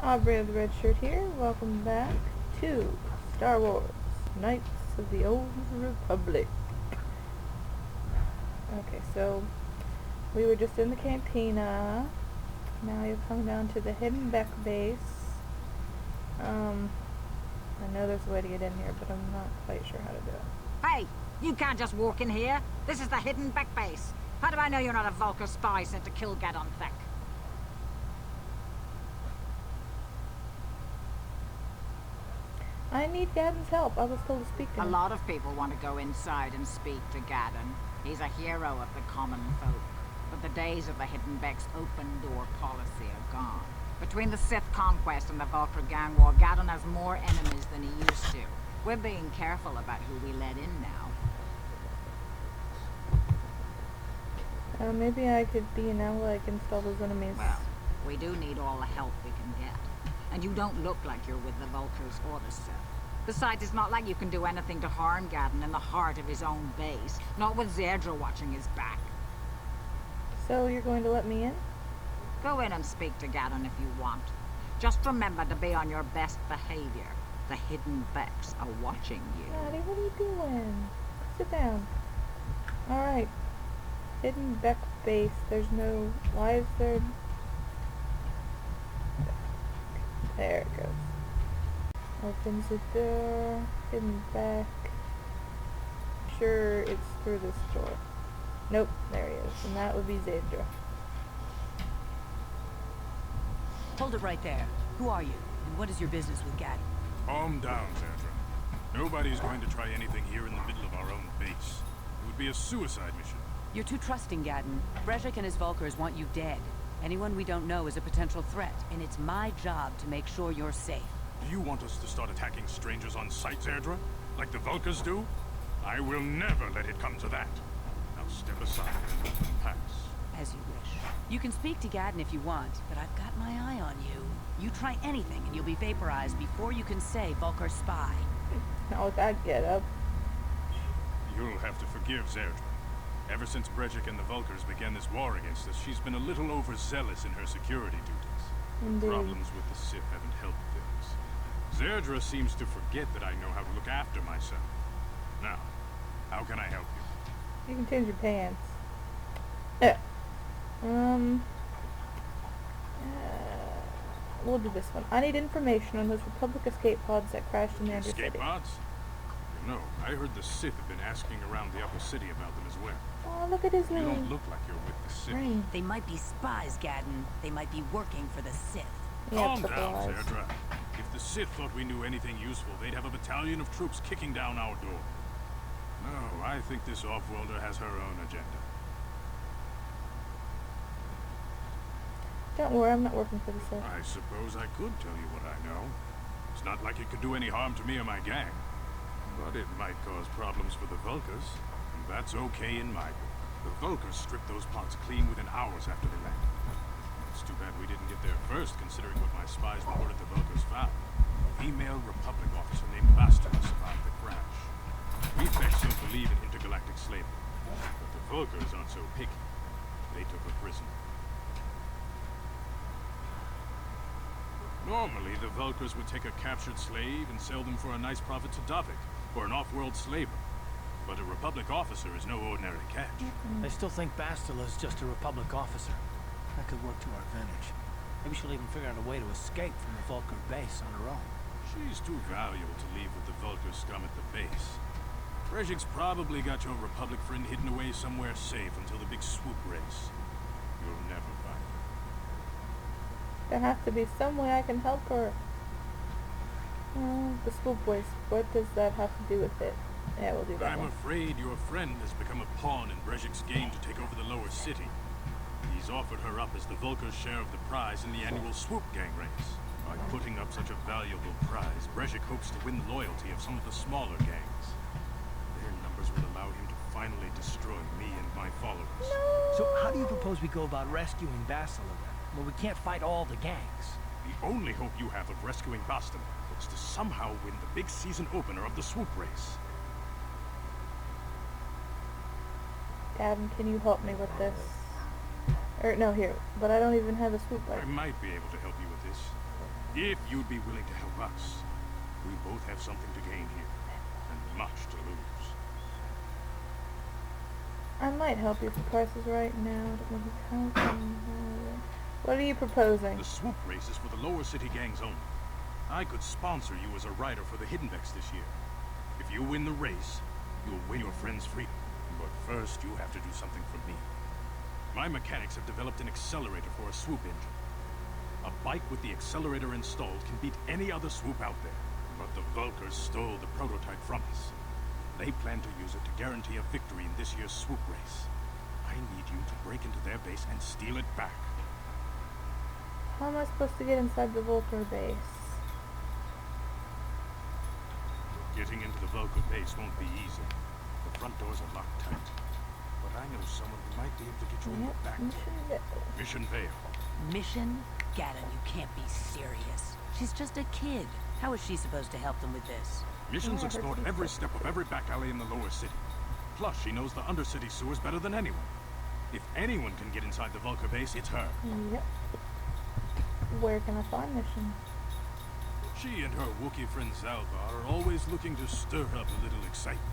Aubrey of the Red Shirt here. Welcome back to Star Wars Knights of the Old Republic. Okay, so we were just in the cantina. Now you've come down to the Hidden Beck base. I know there's a way to get in here, but I'm not quite sure how to do it. Hey, you can't just walk in here. This is the Hidden Beck base. How do I know you're not a Vulcan spy sent to kill Gadon Thek? I need Gadon's help. I was told to speak to him. A lot of people want to go inside and speak to Gadon. He's a hero of the common folk. But the days of the Hidden Beck's open-door policy are gone. Between the Sith conquest and the Vulcan gang war, Gadon has more enemies than he used to. We're being careful about who we let in now. Maybe I could be an ally against all those enemies. Well, we do need all the help we can get. And you don't look like you're with the Vulcans or the Sith. Besides, it's not like you can do anything to harm Gadon in the heart of his own base. Not with Zerdra watching his back. So you're going to let me in? Go in and speak to Gadon if you want. Just remember to be on your best behavior. The Hidden Becks are watching you. Daddy, what are you doing? Sit down. Alright. Hidden Beck base. There's no... Why is there... There it goes. Opens the door. Hidden Beck. Sure, it's through this door. Nope, there he is. And that would be Zedra. Hold it right there. Who are you? And what is your business with Gadon? Calm down, Zerdra. Nobody's going to try anything here in the middle of our own base. It would be a suicide mission. You're too trusting, Gadon. Brejik and his Vulkars want you dead. Anyone we don't know is a potential threat, and it's my job to make sure you're safe. Do you want us to start attacking strangers on sight, Zerdra? Like the Vulcans do? I will never let it come to that. Now step aside and pass. As you wish. You can speak to Gadon if you want, but I've got my eye on you. You try anything and you'll be vaporized before you can say Vulcar spy. How would that get up? You'll have to forgive Zerdra. Ever since Brejik and the Vulcars began this war against us, she's been a little overzealous in her security duties. Indeed. Problems with the Sith haven't helped things. Zerdra seems to forget that I know how to look after myself. Now, how can I help you? You can change your pants. Yeah. We'll do this one. I need information on those Republic escape pods that crashed in the undercity. Escape pods? No, I heard the Sith have been asking around the upper city about them as well. Oh, look at his You name. don't look like you're with the Sith. Right. They might be spies, Gadon. They might be working for the Sith. Calm purple down, eyes. Zerdra. If the Sith thought we knew anything useful, they'd have a battalion of troops kicking down our door. No, I think this off-worlder has her own agenda. Don't worry, I'm not working for the Sith. I suppose I could tell you what I know. It's not like it could do any harm to me or my gang. But it might cause problems for the Vulcars, and that's okay in my book. The Vulcars stripped those pods clean within hours after they landed. It's too bad we didn't get there first, considering what my spies reported the Vulcars found. A female Republic officer named Bastila survived the crash. We Becks don't believe in intergalactic slavery, but the Vulcars aren't so picky. They took her prisoner. Normally, the Vulcars would take a captured slave and sell them for a nice profit to Davik, or an off-world slaver. But a Republic officer is no ordinary catch. I still think Bastila is just a Republic officer. That could work to our advantage. Maybe she'll even figure out a way to escape from the Vulcan base on her own. She's too valuable to leave with the Vulcar scum at the base. Brejik's probably got your Republic friend hidden away somewhere safe until the big swoop race. You'll never find her. There has to be some way I can help her. The school boys. What does that have to do with it? Yeah, we'll do that I'm one. afraid your friend has become a pawn in Brejik's game to take over the lower city. He's offered her up as the Vulcar's share of the prize in the annual swoop gang race. By putting up such a valuable prize, Brejik hopes to win the loyalty of some of the smaller gangs. Their numbers will allow him to finally destroy me and my followers. So how do you propose we go about rescuing Bastila then? Well, we can't fight all the gangs. The only hope you have of rescuing Boston is to somehow win the big season opener of the swoop race. Gavin, can you help me with this? Or, no, here. But I don't even have a swoop bike. I might be able to help you with this. If you'd be willing to help us. We both have something to gain here, and much to lose. I might help you if the price is right now. What are you proposing? The swoop race is for the lower city gangs only. I could sponsor you as a rider for the Hidden Becks this year. If you win the race, you'll win your friend's freedom. But first, you have to do something for me. My mechanics have developed an accelerator for a swoop engine. A bike with the accelerator installed can beat any other swoop out there. But the Vulkars stole the prototype from us. They plan to use it to guarantee a victory in this year's swoop race. I need you to break into their base and steal it back. How am I supposed to get inside the Vulkar base? Getting into the Vulkar base won't be easy. The front doors are locked tight. But I know someone who might be able to get you in the back. Mission failed. Mission? Gaddon, you can't be serious. She's just a kid. How is she supposed to help them with this? Mission's explored every step of every back alley in the lower city. Plus, she knows the undercity sewers better than anyone. If anyone can get inside the Vulkar base, it's her. Yep. Where can I find Mission? She and her Wookiee friend Zalbar are always looking to stir up a little excitement.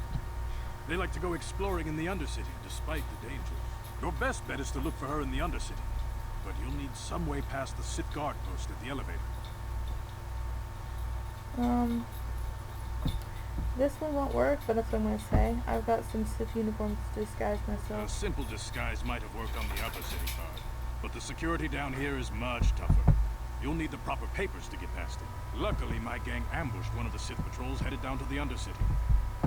They like to go exploring in the undercity, despite the dangers. Your best bet is to look for her in the undercity. But you'll need some way past the Sith guard post at the elevator. This one won't work, but that's what I'm going to say. I've got some Sith uniforms to disguise A myself. simple disguise might have worked on the upper city guard, but the security down here is much tougher. You'll need the proper papers to get past it. Luckily, my gang ambushed one of the Sith patrols headed down to the undercity.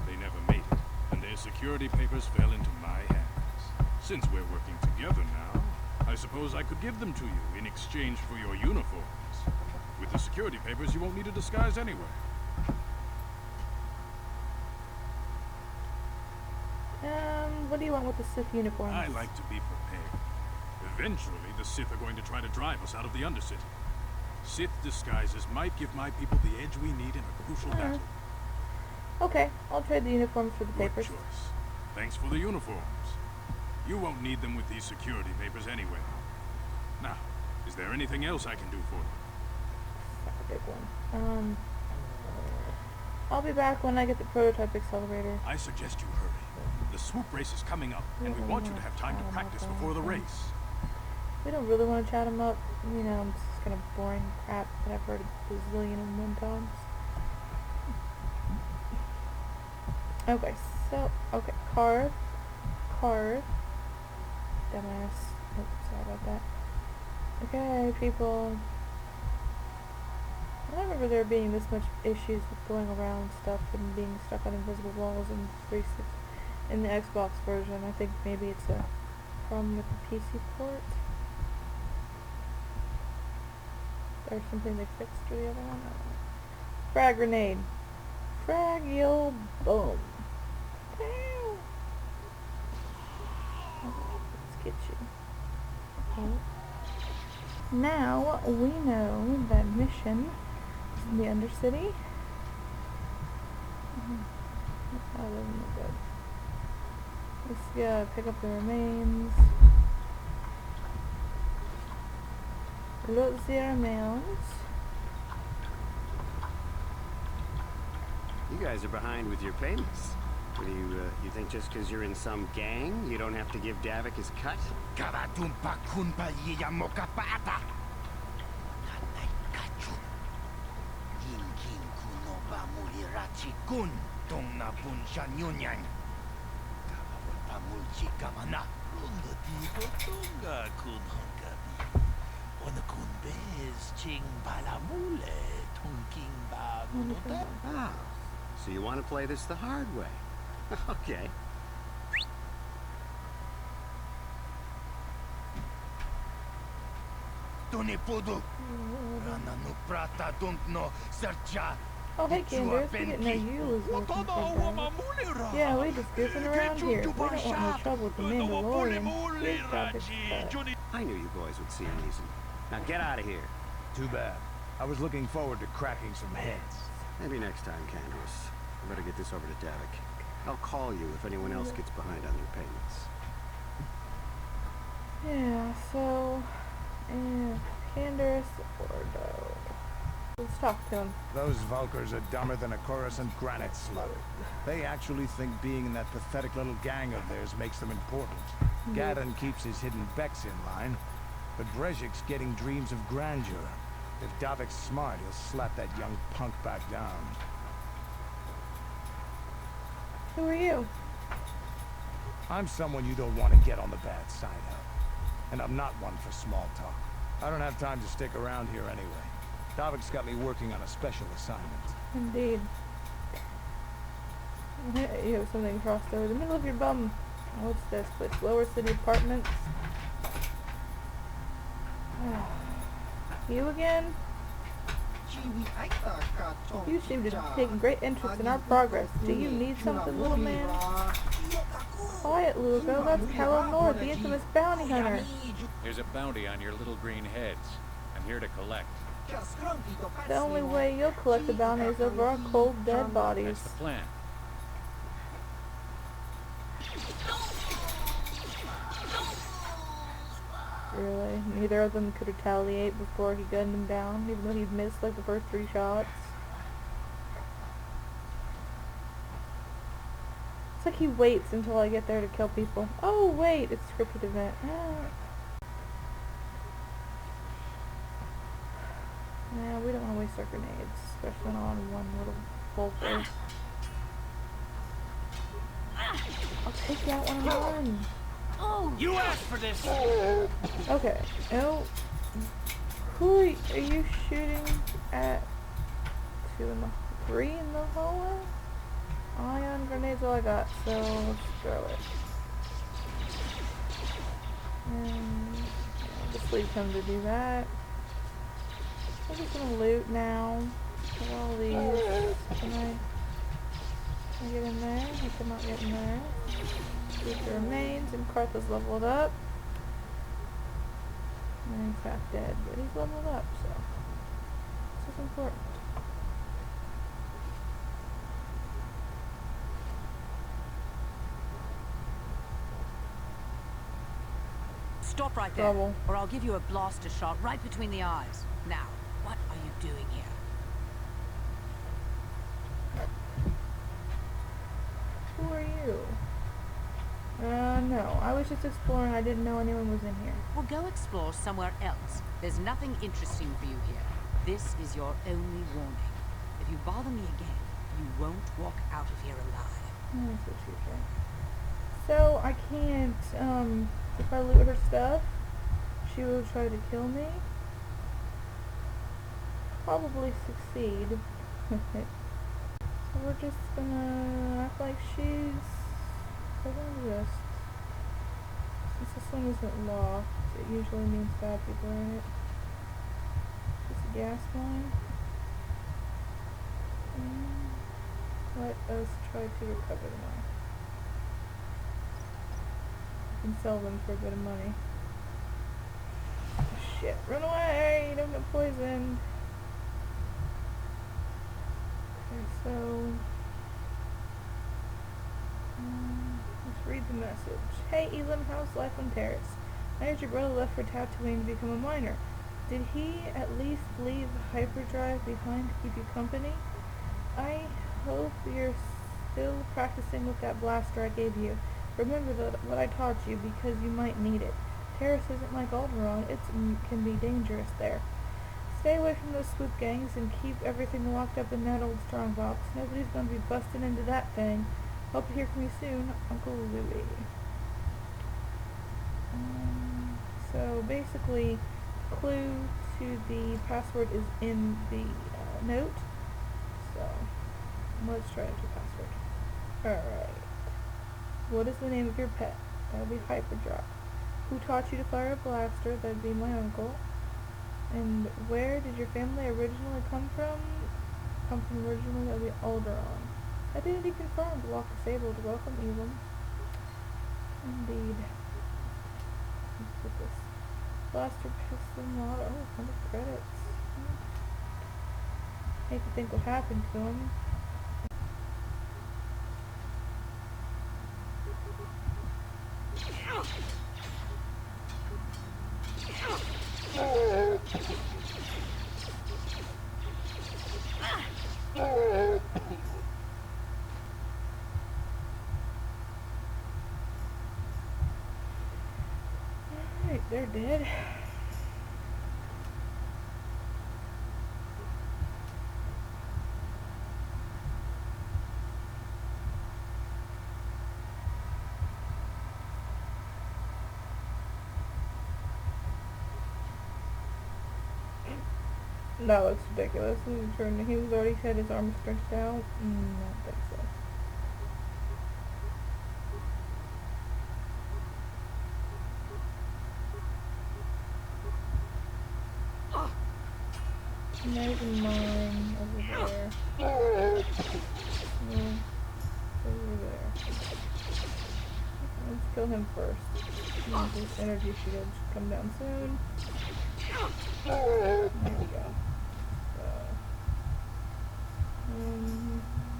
They never made it, and their security papers fell into my hands. Since we're working together now, I suppose I could give them to you in exchange for your uniforms. With the security papers, you won't need a disguise anyway. What do you want with the Sith uniforms? I like to be prepared. Eventually, the Sith are going to try to drive us out of the undercity. Sith disguises might give my people the edge we need in a crucial battle. Okay, I'll trade the uniforms for the Good papers. choice. Thanks for the uniforms. You won't need them with these security papers anyway. Now, is there anything else I can do for you? That's a big one. I'll be back when I get the prototype accelerator. I suggest you hurry. The swoop race is coming up, and we want you to have time to practice before the race. We don't really want to chat him up. You know, it's just kind of boring crap that I've heard a bazillion and one times. Okay, so, card. Dumbass. Oh, sorry about that. Okay, people. I don't remember there being this much issues with going around stuff and being stuck on invisible walls in in the Xbox version. I think maybe it's a problem with the PC port. Or something they fixed for the other one. I don't know. Frag grenade. Fragile boom. Pow. Let's get you. Okay. Now we know that Mission is in the Undercity. That doesn't look good. Let's go pick up the remains. Loot the remains. You guys are behind with your payments. What do you think just because you're in some gang, you don't have to give Davik his cut? Karatumpa kunpa yiyamoka paata. Nanay kachu. Yinkin kuno ba mulirachi kun tong na bunsha nyunyang. Kababol pamulchi kamana. Runda tipo tunga kun hongabi. Ona kun bez ching palamule tongking ba munote. Ah, so you want to play this the hard way? Okay. Tuni pudu. Rana no prata dunkno sercha. Oh, hey, Candace. We didn't know you was looking for that. Yeah, we just goofing around here. We don't want no trouble with the Mandalorian. Here's Travis Scott. I knew you boys would see reason. Now get out of here. Too bad. I was looking forward to cracking some heads. Maybe next time, Candace. I better get this over to Davik. I'll call you if anyone else gets behind on their payments. Yeah, so, Candace Ordo. Let's talk to him. Those Vulkars are dumber than a Coruscant granite slug. They actually think being in that pathetic little gang of theirs makes them important. Gadon keeps his hidden Becks in line, but Brezhik's getting dreams of grandeur. If Davik's smart, he'll slap that young punk back down. Who are you? I'm someone you don't want to get on the bad side of. And I'm not one for small talk. I don't have time to stick around here anyway. Davik's got me working on a special assignment. Indeed. You have something crossed over the middle of your bum. What's this place? Lower City Apartments. You again? You seem to have taken great interest in our progress. Do you need something, little man? Quiet, Lugo. That's KoToR, the infamous bounty hunter. There's a bounty on your little green heads. I'm here to collect. The only way you'll collect the bounty is over our cold, dead bodies. That's the plan. Really? Neither of them could retaliate before he gunned him down, even though he'd missed like the first 3 shots. It's like he waits until I get there to kill people. Oh wait, it's a scripted event. Yeah, we don't want to waste our grenades, especially not on one little Vulcar. I'll take you out when I'm done. You asked for this! Okay. Oh. Who are you shooting at? 2 in the 3 in the hallway? Ion grenades all I got, so let's throw it. And I'll just leave him to do that. I'm just gonna loot now. Get all these. Can I get in there? I cannot get in there. Loot the remains, and Kartha's leveled up. And he's half dead, but he's leveled up, so this is important. Stop right there, Trouble. or I'll give you a blaster shot right between the eyes. Now, what are you doing here? Who are you? No. I was just exploring. I didn't know anyone was in here. Well, go explore somewhere else. There's nothing interesting for you here. This is your only warning. If you bother me again, you won't walk out of here alive. That's what she's saying. So, I can't, if I loot her stuff, she will try to kill me. Probably succeed. So we're just gonna act like she's doesn't exist. Since this one isn't locked, it usually means bad people are in it. Just a gas line. Let us try to recover them all. We can sell them for a bit of money. Oh, shit, run away! Don't get poisoned. Okay, so let's read the message. Hey Elam, how's life on Terrace? I heard your brother left for Tatooine to become a miner. Did he at least leave hyperdrive behind to keep you company? I hope you're still practicing with that blaster I gave you. Remember what I taught you, because you might need it. Terrace isn't like Alderaan. It can be dangerous there. Stay away from those swoop gangs and keep everything locked up in that old strongbox. Nobody's going to be busting into that thing. Hope to hear from you soon, Uncle Louie. So basically, clue to the password is in the note. So let's try enter password. Alright. What is the name of your pet? That'll be Hyperdrop. Who taught you to fire a blaster? That'd be my uncle. And where did your family originally come from? Originally, that'd be Alderaan. Identity confirmed. Lock disabled. Welcome, Elam. Indeed. Let's put this. Blaster pistol mod. Oh, 100 credits. Hate to think what happened to him. Alright, they're dead. That looks ridiculous. He was already had his arm stretched out. I don't think so. Maybe mine over there. No, over there. Let's kill him first. His energy shield should come down soon. There we go.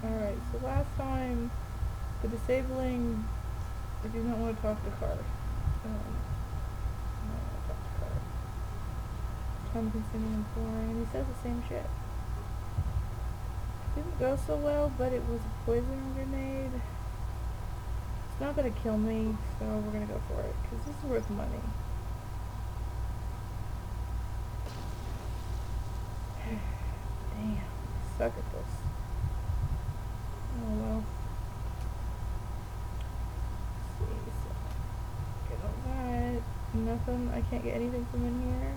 Alright, so last time, the disabling, I do not want to talk to Card. I don't want to talk to Card. Time consuming and boring, and he says the same shit. Didn't go so well, but it was a poison grenade. It's not gonna kill me, so we're gonna go for it, because this is worth money. Damn, suck at this. Oh well. Let's see, so get all that. Nothing, I can't get anything from in here.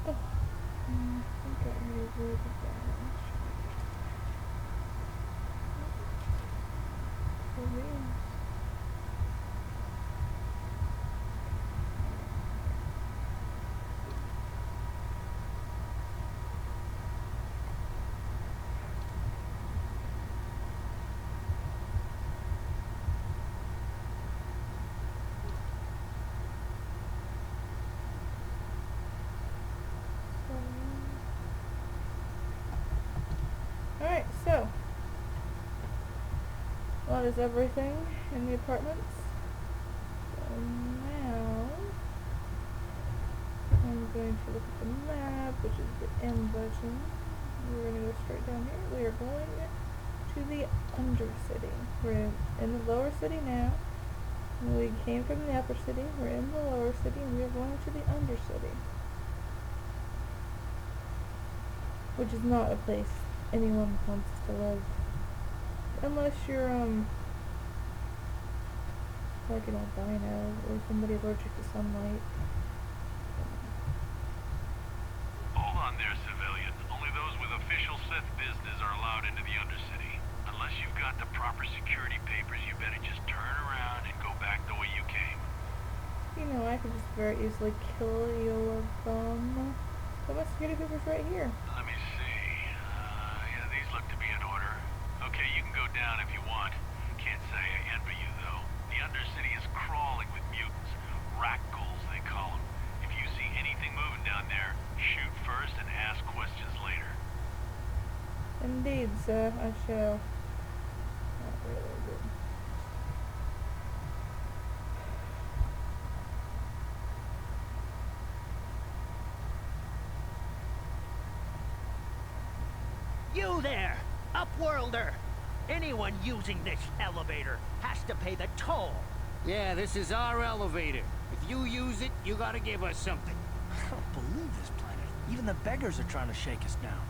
Oh, I think I made a little bit damage. Oh, man. Alright, so that is everything in the apartments. So now I'm going to look at the map, which is the M button. We're going to go straight down here. We are going to the undercity. We're in the lower city now. We came from the upper city. We're in the lower city, and we are going to the undercity, which is not a place anyone wants to live. Unless you're, like an albino or somebody allergic to sunlight. Hold on there, civilian. Only those with official Sith business are allowed into the Undercity. Unless you've got the proper security papers, you better just turn around and go back the way you came. You know, I could just very easily kill your bum. But my security papers right here. Let me see. Yeah, these look to be in order. Okay, you can go down if you want. Can't say I envy you, though. The Undercity is crawling with mutants. Rackles, they call them. If you see anything moving down there, shoot first and ask questions later. Indeed, sir, I shall. Not really good. You there, Upworlder! Anyone using this elevator has to pay the toll. Yeah, this is our elevator. If you use it, you gotta give us something. I don't believe this planet. Even the beggars are trying to shake us down.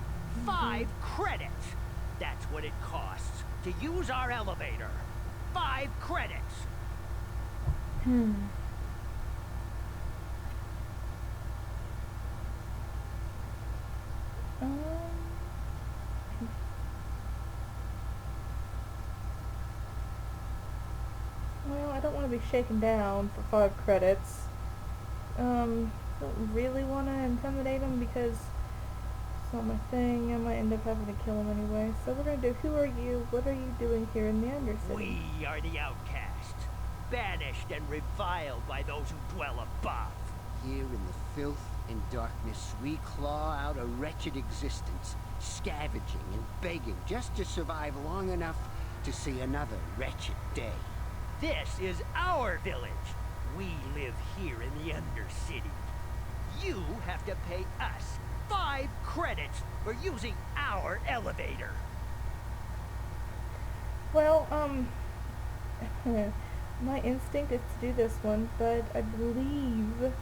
5 credits! That's what it costs to use our elevator. 5 credits! Well, I don't want to be shaken down for 5 credits. Don't really want to intimidate him because it's not my thing. I might end up having to kill him anyway. So we're gonna do, who are you? What are you doing here in the Undercity? We are the outcasts, banished and reviled by those who dwell above. Here in the filth and darkness, we claw out a wretched existence, scavenging and begging just to survive long enough to see another wretched day. This is our village. We live here in the Undercity. You have to pay us 5 credits for using our elevator. Well, my instinct is to do this one, but I believe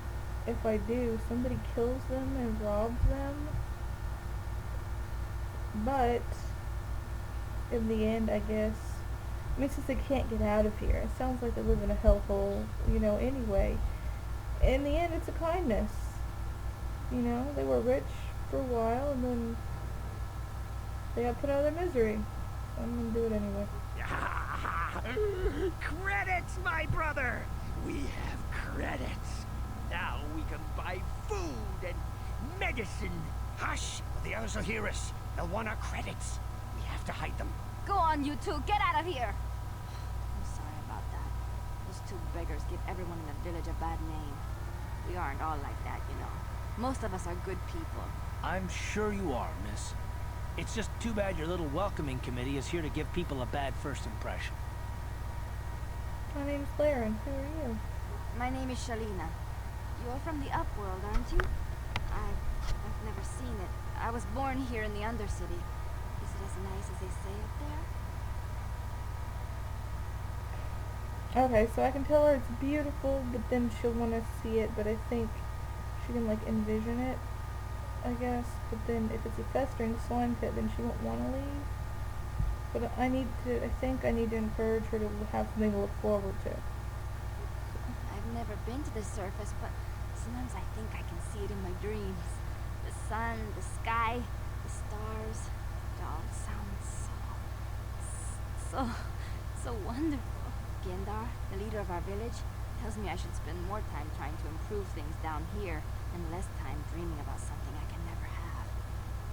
if I do, somebody kills them and robs them. But in the end, I guess, I mean, since they can't get out of here, it sounds like they live in a hellhole, anyway. In the end, it's a kindness. They were rich for a while, and then they got put out of their misery. So I'm gonna do it anyway. Credits, my brother! We have credits. Now we can buy food and medicine. Hush! The others will hear us. They'll want our credits. We have to hide them. Go on, you two. Get out of here. I'm sorry about that. Those 2 beggars give everyone in the village a bad name. We aren't all like that, Most of us are good people. I'm sure you are, miss. It's just too bad your little welcoming committee is here to give people a bad first impression. My name's Laren. Who are you? My name is Shalina. You're from the Upworld, aren't you? I've never seen it. I was born here in the Undercity. Is it as nice as they say up there? Okay, so I can tell her it's beautiful, but then she'll want to see it, but I think she can, envision it, I guess. But then if it's a festering slime pit, then she won't want to leave. But I think I need to encourage her to have something to look forward to. I've never been to the surface, but sometimes I think I can see it in my dreams. The sun, the sky, the stars, it all sounds so wonderful. Gendar, the leader of our village, tells me I should spend more time trying to improve things down here and less time dreaming about something I can never have.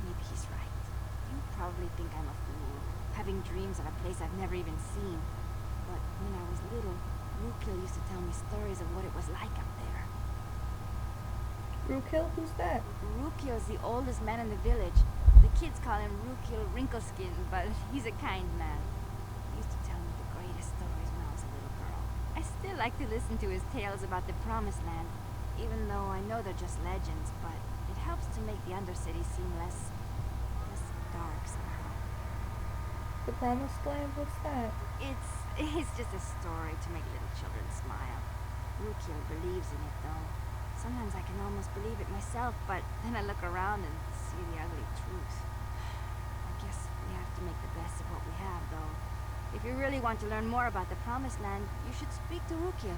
Maybe he's right. You probably think I'm a fool, having dreams of a place I've never even seen. But when I was little, Rukil used to tell me stories of what it was like up there. Rukil? Who's that? Rukil's the oldest man in the village. The kids call him Rukil Wrinkleskin, but he's a kind man. He used to tell me the greatest stories when I was a little girl. I still like to listen to his tales about the Promised Land, even though I know they're just legends, but it helps to make the Undercity seem less dark somehow. The Promised Land? What's that? It's just a story to make little children smile. Rukil believes in it, though. Sometimes I can almost believe it myself, but then I look around and see the ugly truth. I guess we have to make the best of what we have, though. If you really want to learn more about the Promised Land, you should speak to Rukil.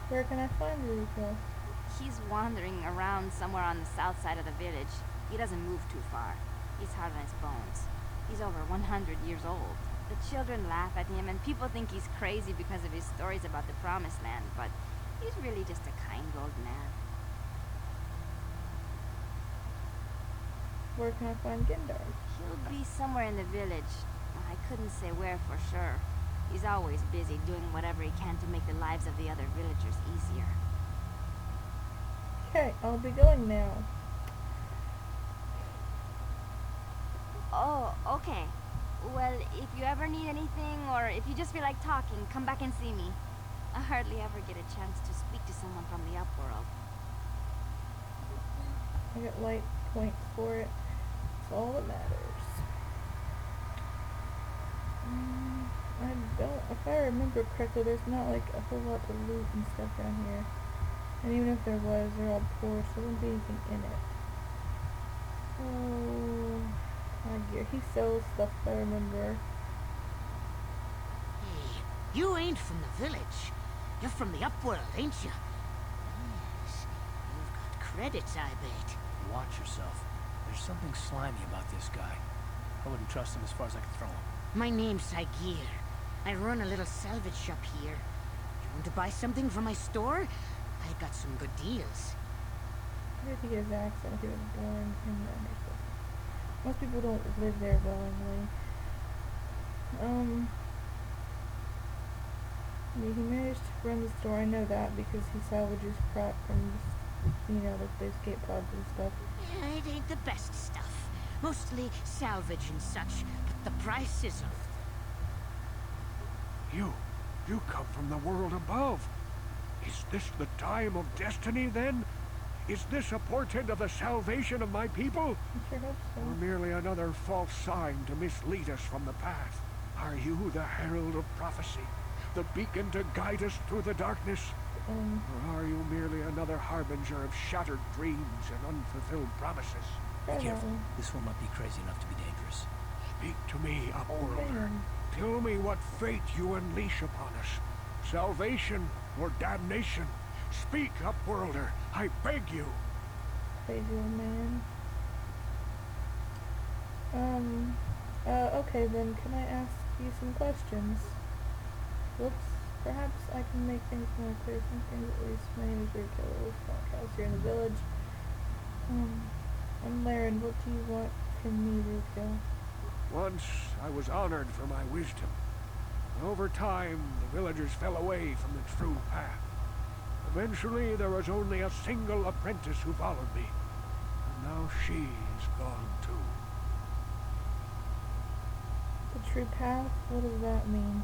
Where can I find Rukil? He's wandering around somewhere on the south side of the village. He doesn't move too far. He's hard on his bones. He's over 100 years old. The children laugh at him, and people think he's crazy because of his stories about the Promised Land, but he's really just a kind old man. Where can I find Gendar? He'll be somewhere in the village. I couldn't say where for sure. He's always busy doing whatever he can to make the lives of the other villagers easier. Okay, I'll be going now. Oh, okay. Well, if you ever need anything, or if you just feel like talking, come back and see me. I hardly ever get a chance to speak to someone from the Upworld. I got light points for it. That's all that matters. If I remember correctly, there's not like a whole lot of loot and stuff down here. And even if there was, they're all poor, so there wouldn't be anything in it. Oh, my gear. He sells stuff, if I remember. Hey, you ain't from the village. You're from the Upworld, ain't you? Yes, you've got credits, I bet. Watch yourself. There's something slimy about this guy. I wouldn't trust him as far as I could throw him. My name's Saigir. I run a little salvage shop here. You want to buy something from my store? I got some good deals. Where did he get his accent? He was born in the Undercity. Most people don't live there willingly. Yeah, he managed to run the store. I know that because he salvages crap from, the escape pods and stuff. Yeah, it ain't the best stuff. Mostly salvage and such, but the price isn't. You come from the world above. Is this the time of destiny, then? Is this a portent of the salvation of my people? I sure hope so. Or merely another false sign to mislead us from the path? Are you the herald of prophecy? The beacon to guide us through the darkness? Or are you merely another harbinger of shattered dreams and unfulfilled promises? Try Be that careful. one. This one might be crazy enough to be dangerous. Speak to me, Oh, Upworlder. man. Tell me what fate you unleash upon us. Salvation or damnation? Speak, Upworlder. I beg you. Crazy old man. Okay then, can I ask you some questions? Whoops. Perhaps I can make things more clear. Some things at least. My name is Rico. Podcast here in the village. I'm Laren. What do you want from me, Rico? Once I was honored for my wisdom. Over time, the villagers fell away from the true path. Eventually, there was only a single apprentice who followed me. And now she's gone too. The true path? What does that mean?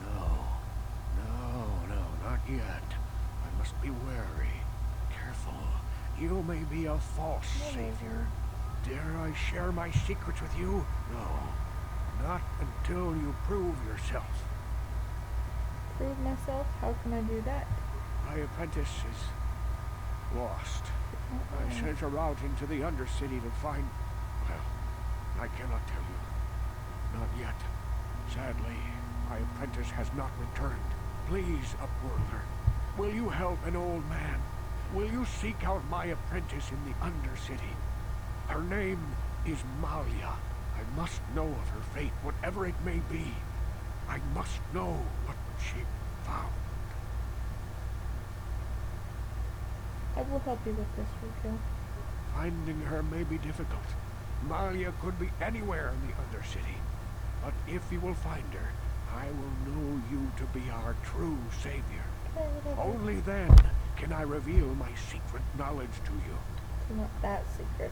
No, not yet. I must be wary. Careful. You may be a false savior. Dare I share my secrets with you? No. Not until you prove yourself. Prove myself? How can I do that? My apprentice is lost. I sent her out into the undercity to find... Well, I cannot tell you. Not yet. Sadly, my apprentice has not returned. Please, Upworlder, will you help an old man? Will you seek out my apprentice in the undercity? Her name is Malia. I must know of her fate, whatever it may be. I must know what she found. I will help you with this, Rico. Finding her may be difficult. Malia could be anywhere in the undercity. But if you will find her, I will know you to be our true savior. Okay, whatever. Only then can I reveal my secret knowledge to you. It's not that secret.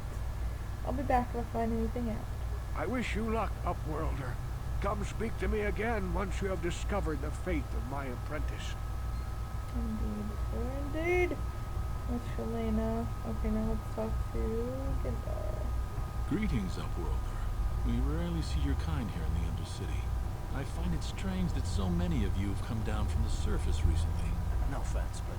I'll be back if I find anything out. I wish you luck, Upworlder. Come speak to me again once you have discovered the fate of my apprentice. Indeed. Oh, indeed. That's Shalena. Okay, now let's talk to Gendar. Greetings, Upworlder. We rarely see your kind here in the Undercity. I find it strange that so many of you have come down from the surface recently. No offense, but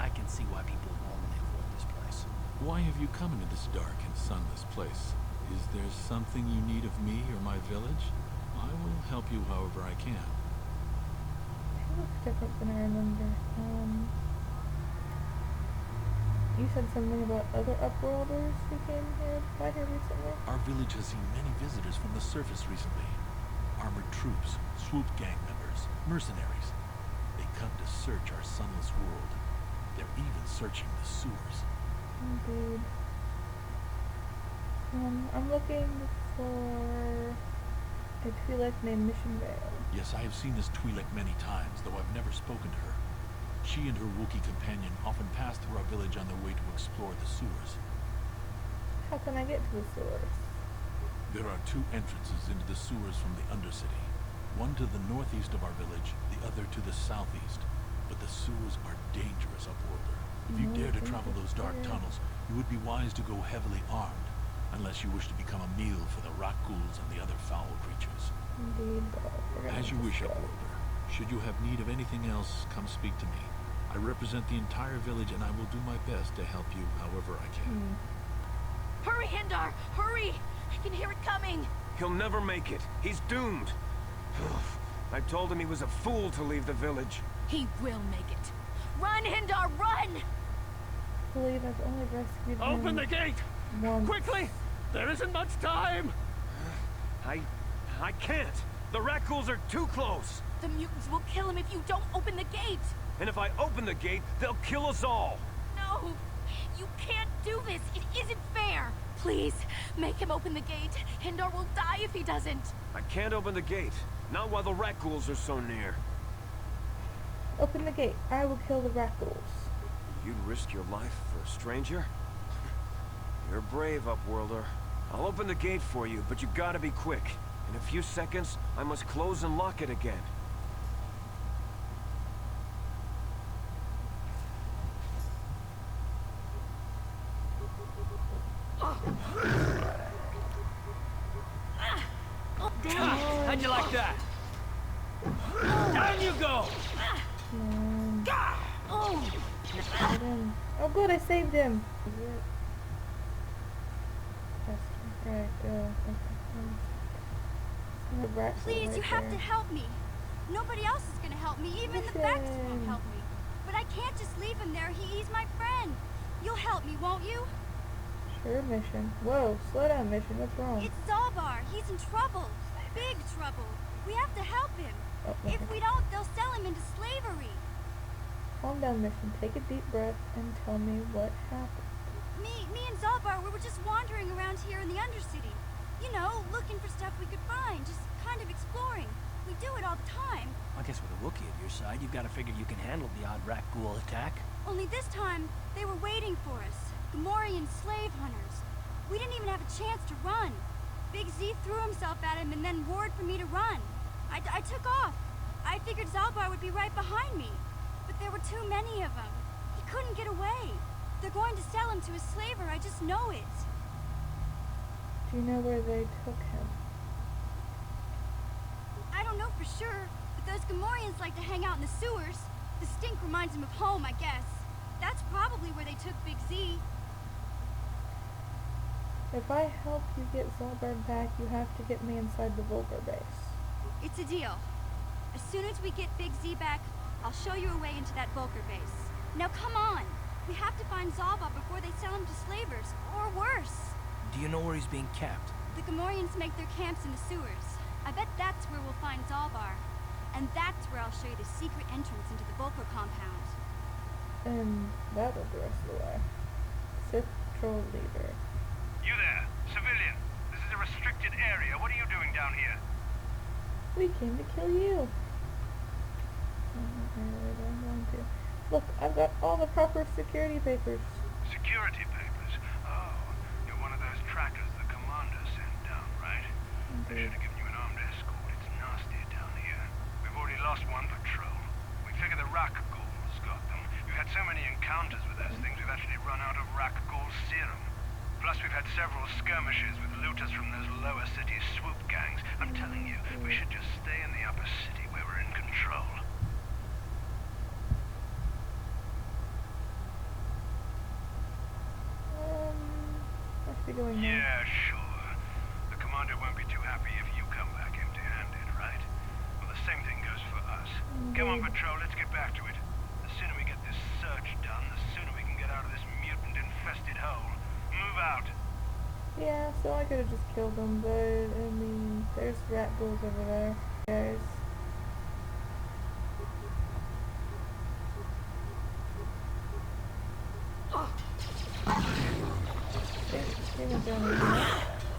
I can see why people normally avoid this place. Why have you come into this dark and sunless place? Is there something you need of me or my village? I will help you however I can. It looks different than I remember. You said something about other Upworlders who came here by here recently? Our village has seen many visitors from the surface recently. Armored troops, swoop gang members, mercenaries. They come to search our sunless world. They're even searching the sewers. Indeed. I'm looking for a Twi'lek named Mission Vale. Yes, I have seen this Twi'lek many times, though I've never spoken to her. She and her Wookiee companion often pass through our village on their way to explore the sewers. How can I get to the sewers? There are two entrances into the sewers from the Undercity. One to the northeast of our village, the other to the southeast. But the sewers are dangerous, Upworlder. If you dare to travel those dark tunnels, you would be wise to go heavily armed, unless you wish to become a meal for the rock ghouls and the other foul creatures. Indeed, but I forgot As you to wish, say. Upworlder. Should you have need of anything else, come speak to me. I represent the entire village and I will do my best to help you however I can. Hurry, Hindar! Hurry! I can hear it coming! He'll never make it. He's doomed. I told him he was a fool to leave the village. He will make it. Run, Hindar, run! I believe I've only rescued him Open the gate! once. Quickly! There isn't much time! I can't. The Rakghouls are too close. The mutants will kill him if you don't open the gate! And if I open the gate, they'll kill us all. No! You can't do this! It isn't fair! Please, make him open the gate. Hindar will die if he doesn't. I can't open the gate. Not while the Rakghouls are so near. Open the gate. I will kill the Rakghouls. You'd risk your life for a stranger? You're brave, Upworlder. I'll open the gate for you, but you gotta be quick. In a few seconds, I must close and lock it again. How'd you like that? Down you go! Get him. Oh good, I saved him. Right, Please, you have to help me. Nobody else is gonna help me. Even the Becks won't help me. But I can't just leave him there. He's my friend. You'll help me, won't you? Sure, Mission. Whoa, slow down, Mission. What's wrong? It's Zalbar. He's in trouble. Big trouble. We have to help him. Oh, If we don't, they'll sell him into slavery. Calm down, Mission. Take a deep breath and tell me what happened. Me and Zalbar, we were just wandering around here in the undercity. You know, looking for stuff we could find, just kind of exploring. We do it all the time. I guess with a Wookiee at your side, you've got to figure you can handle the odd rat ghoul attack. Only this time, they were waiting for us. Gamorrean slave hunters. We didn't even have a chance to run. Big Z threw himself at him and then roared for me to run. I took off. I figured Zalbar would be right behind me. But there were too many of them. He couldn't get away. They're going to sell him to a slaver, I just know it. Do you know where they took him? I don't know for sure, but those Gamorreans like to hang out in the sewers. The stink reminds them of home, I guess. That's probably where they took Big Z. If I help you get Zalbar back, you have to get me inside the Vulgar base. It's a deal. As soon as we get Big Z back, I'll show you a way into that Vulgar base. Now come on! We have to find Zalbar before they sell him to slavers, or worse. Do you know where he's being kept? The Gamorreans make their camps in the sewers. I bet that's where we'll find Zalbar. And that's where I'll show you the secret entrance into the Vulgar compound. And that'll the rest of the way. Sith Troll Leader. You there, civilian. This is a restricted area. What are you doing down here? We came to kill you. I really don't want to. Look, I've got all the proper security papers. Security papers? Oh, you're one of those trackers the commander sent down, right? They should have given you an armed escort. It's nasty down here. We've already lost one patrol. We figure the Rak Ghouls got them. We've had so many encounters with those things, we've actually run out of Rak Ghoul serum. Plus, we've had several skirmishes with looters from those lower city swoop gangs. I'm telling you, we should just stay in the upper city where we're in control. I should be going now. Yeah, sure. The commander won't be too happy if you come back empty-handed, right? Well, the same thing goes for us. Come on, patrol, let's get back to it. The sooner we get this search done, the sooner we can get out of this mutant-infested hole. Move out. Yeah, so I could have just killed them, but I mean, there's rat ghouls over there, guys.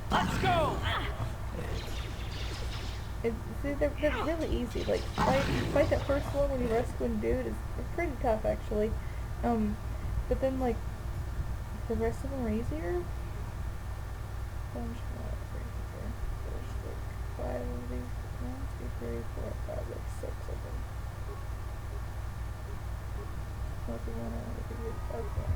Let's go! See, they're really easy. Like, fight that first one when you're rescuing dude is pretty tough, actually. But then, like, the rest of them are easier. There's like 5 of these. 1, 2, 3, 4, 5, like 6 of them. What's the one I want to give you? Okay.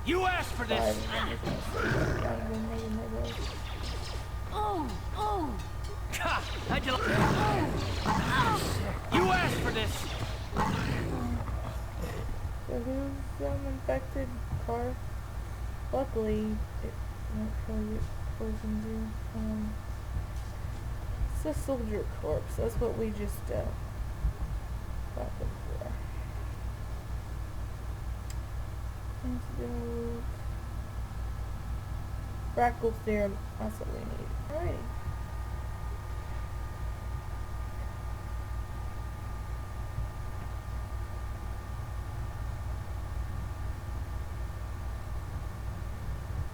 You asked for this! Oh! Ha! How'd you like... You asked for this! So who's infected? Car? Luckily, it won't kill you. Poisons you. It's a soldier corpse. That's what we just got them for. Antidote. Rackle serum. That's what we need. Alrighty.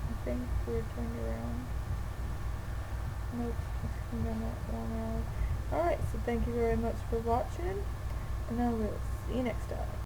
I think we're turned around. Nope, it's been that long hour. Alright, so thank you very much for watching, and I will see you next time.